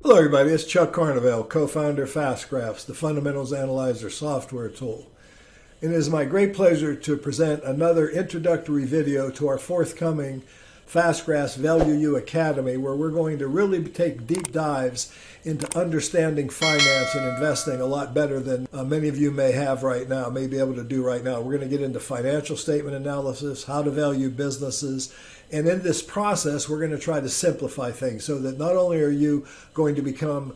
Hello, everybody. It's Chuck Carnevale, co-founder of FastGraphs, the fundamentals analyzer software tool. It is my great pleasure to present another introductory video to our forthcoming FastGraphs Value You Academy, where we're going to really take deep dives into understanding finance and investing a lot better than many of you may have right now, may be able to do right now. We're going to get into financial statement analysis, how to value businesses, and in this process, we're going to try to simplify things so that not only are you going to become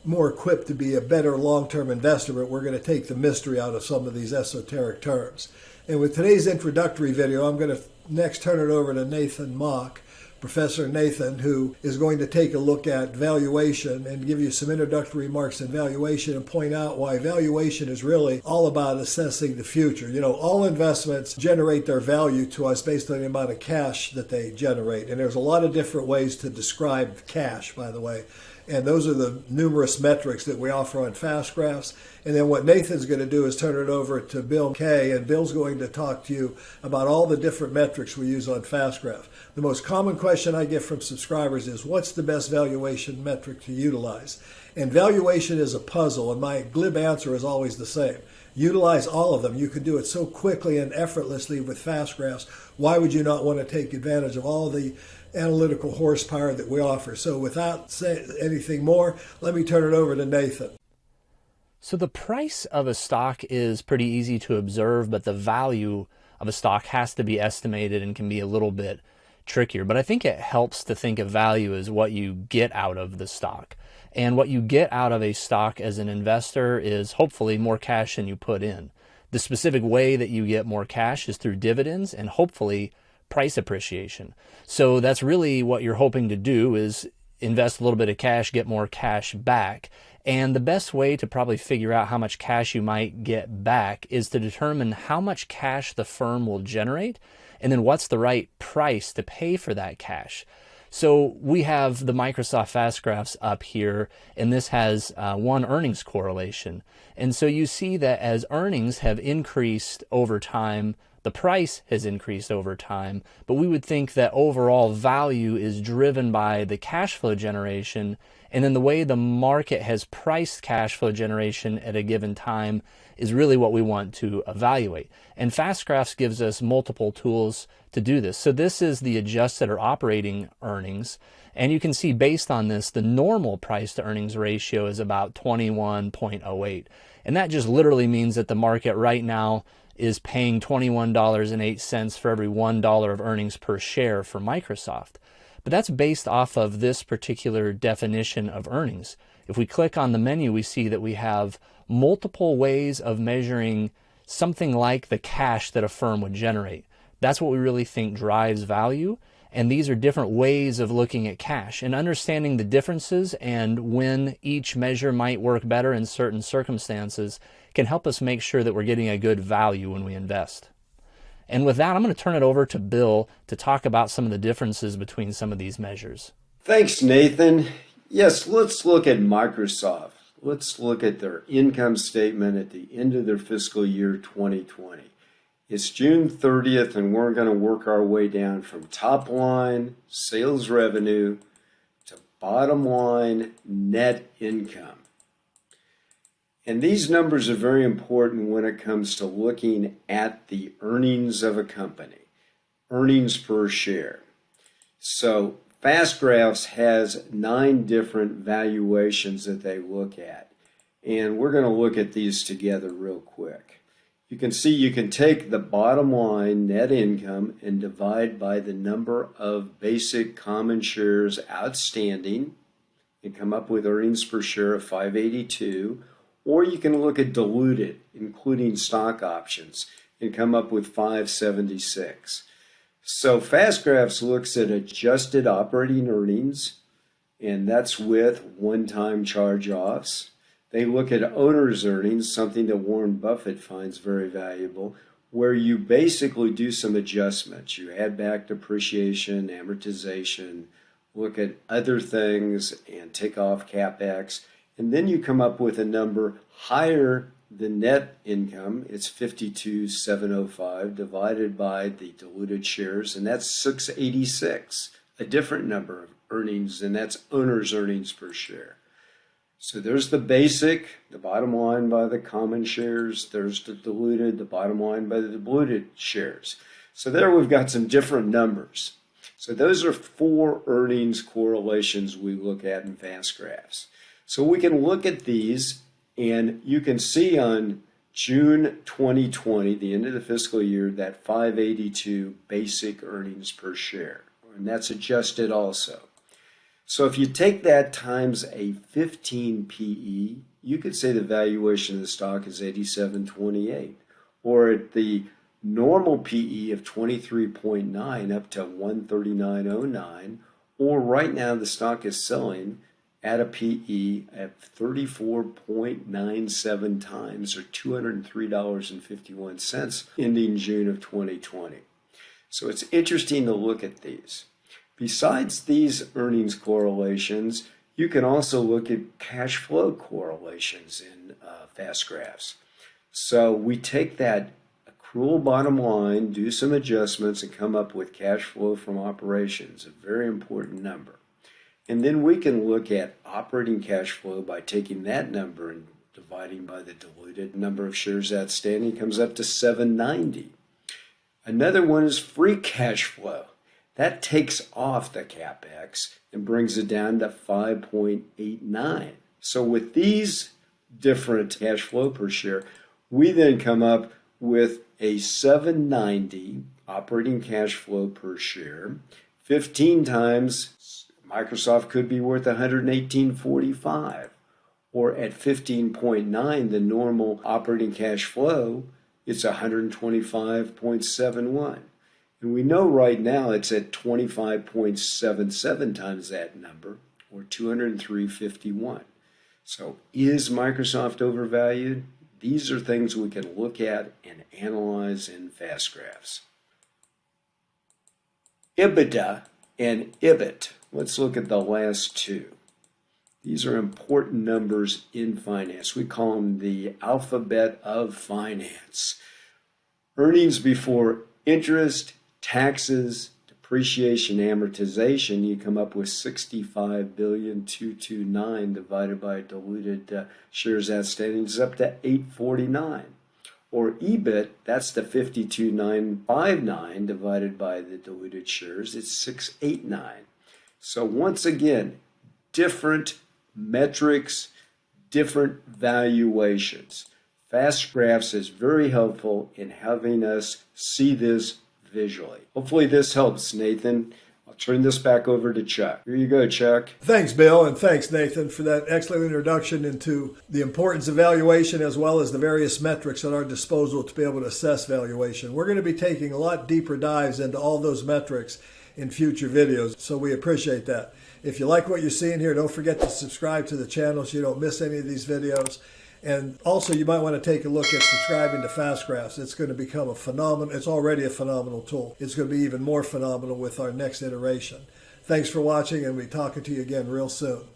more equipped to be a better long-term investor, but we're going to take the mystery out of some of these esoteric terms. And with today's introductory video, I'm going to next turn it over to Nathan Mock, Professor Nathan, who is going to take a look at valuation and give you some introductory remarks on valuation and point out why valuation is really all about assessing the future. You know, all investments generate their value to us based on the amount of cash that they generate. And there's a lot of different ways to describe cash, by the way. And those are the numerous metrics that we offer on FastGraphs. And then what Nathan's going to do is turn it over to Bill Kay, and Bill's going to talk to you about all the different metrics we use on FastGraph. The most common question I get from subscribers is, what's the best valuation metric to utilize? And valuation is a puzzle, and my glib answer is always the same. Utilize all of them. You can do it so quickly and effortlessly with FastGraphs. Why would you not want to take advantage of all the analytical horsepower that we offer? So without saying anything more, let me turn it over to Nathan. So the price of a stock is pretty easy to observe, but the value of a stock has to be estimated and can be a little bit trickier. But I think it helps to think of value as what you get out of the stock. And what you get out of a stock as an investor is hopefully more cash than you put in. The specific way that you get more cash is through dividends and hopefully price appreciation. So that's really what you're hoping to do, is invest a little bit of cash, get more cash back. And the best way to probably figure out how much cash you might get back is to determine how much cash the firm will generate, and then what's the right price to pay for that cash. So we have the Microsoft FastGraphs up here, and this has one earnings correlation. And so you see that as earnings have increased over time, the price has increased over time, but we would think that overall value is driven by the cash flow generation, and then the way the market has priced cash flow generation at a given time is really what we want to evaluate. And FastGraphs gives us multiple tools to do this. So this is the adjusted or operating earnings, and you can see based on this, the normal price to earnings ratio is about 21.08. And that just literally means that the market right now is paying $21.08 for every $1 of earnings per share for Microsoft. But that's based off of this particular definition of earnings. If we click on the menu, we see that we have multiple ways of measuring something like the cash that a firm would generate. That's what we really think drives value. And these are different ways of looking at cash, and understanding the differences and when each measure might work better in certain circumstances can help us make sure that we're getting a good value when we invest. And with that, I'm going to turn it over to Bill to talk about some of the differences between some of these measures. Thanks, Nathan. Yes, let's look at Microsoft. Let's look at their income statement at the end of their fiscal year 2020. It's June 30th, and we're going to work our way down from top line sales revenue to bottom line net income. And these numbers are very important when it comes to looking at the earnings of a company, earnings per share. So FastGraphs has 9 different valuations that they look at, and we're going to look at these together real quick. You can see you can take the bottom line net income and divide by the number of basic common shares outstanding and come up with earnings per share of 582. Or you can look at diluted, including stock options, and come up with 576. So FastGraphs looks at adjusted operating earnings, and that's with one-time charge-offs. They look at owner's earnings, something that Warren Buffett finds very valuable, where you basically do some adjustments. You add back depreciation, amortization, look at other things, and take off CapEx. And then you come up with a number higher than net income. It's 52,705 divided by the diluted shares, and that's 686, a different number of earnings, and that's owner's earnings per share. So there's the basic, the bottom line by the common shares. There's the diluted, the bottom line by the diluted shares. So there we've got some different numbers. So those are 4 earnings correlations we look at in fast graphs. So we can look at these, and you can see on June 2020, the end of the fiscal year, that 582 basic earnings per share. And that's adjusted also. So if you take that times a 15 PE, you could say the valuation of the stock is 87.28. Or at the normal PE of 23.9 up to 139.09. Or right now the stock is selling at a PE at 34.97 times, or $203.51, ending June of 2020. So it's interesting to look at these. Besides these earnings correlations, you can also look at cash flow correlations in fast graphs. So we take that accrual bottom line, do some adjustments, and come up with cash flow from operations, a very important number. And then we can look at operating cash flow by taking that number and dividing by the diluted number of shares outstanding, comes up to 790. Another one is free cash flow. That takes off the CapEx and brings it down to 5.89. So with these different cash flow per share, we then come up with a 790 operating cash flow per share. 15 times Microsoft could be worth 118.45, or at 15.9, the normal operating cash flow, it's 125.71. And we know right now it's at 25.77 times that number, or 203.51. So is Microsoft overvalued? These are things we can look at and analyze in fast graphs. EBITDA and EBIT. Let's look at the last two. These are important numbers in finance. We call them the alphabet of finance. Earnings before interest, taxes, depreciation, amortization, you come up with 65,229,000,000 divided by diluted shares outstanding is up to 849. Or EBIT, that's the 52,959 divided by the diluted shares, it's 689. So once again, different metrics, different valuations. Fast graphs is very helpful in having us see this visually. Hopefully this helps, Nathan. I'll turn this back over to Chuck. Here you go, Chuck. Thanks, Bill, and thanks, Nathan, for that excellent introduction into the importance of valuation as well as the various metrics at our disposal to be able to assess valuation. We're going to be taking a lot deeper dives into all those metrics in future videos, so we appreciate that. If you like what you're seeing here, don't forget to subscribe to the channel so you don't miss any of these videos. And also, you might want to take a look at subscribing to Fast Graphs. It's going to become a phenomenal, it's already a phenomenal tool. It's going to be even more phenomenal with our next iteration. Thanks for watching, and we'll be talking to you again real soon.